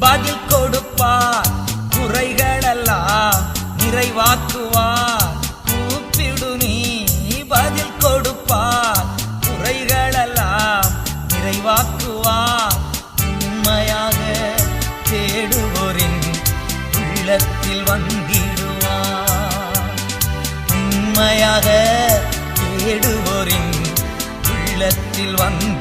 பதில் கொடுப்பார், குறைகளெல்லாம் நிறைவாக்குவார். கூப்பிடு நீ பதில் கொடுப்பார், குறைகளெல்லாம் நிறைவாக்குவார். உண்மையாக தேடுவோரின் உள்ளத்தில் வந்திடுவார். உண்மையாக தேடுவோரின் உள்ளத்தில் வந்து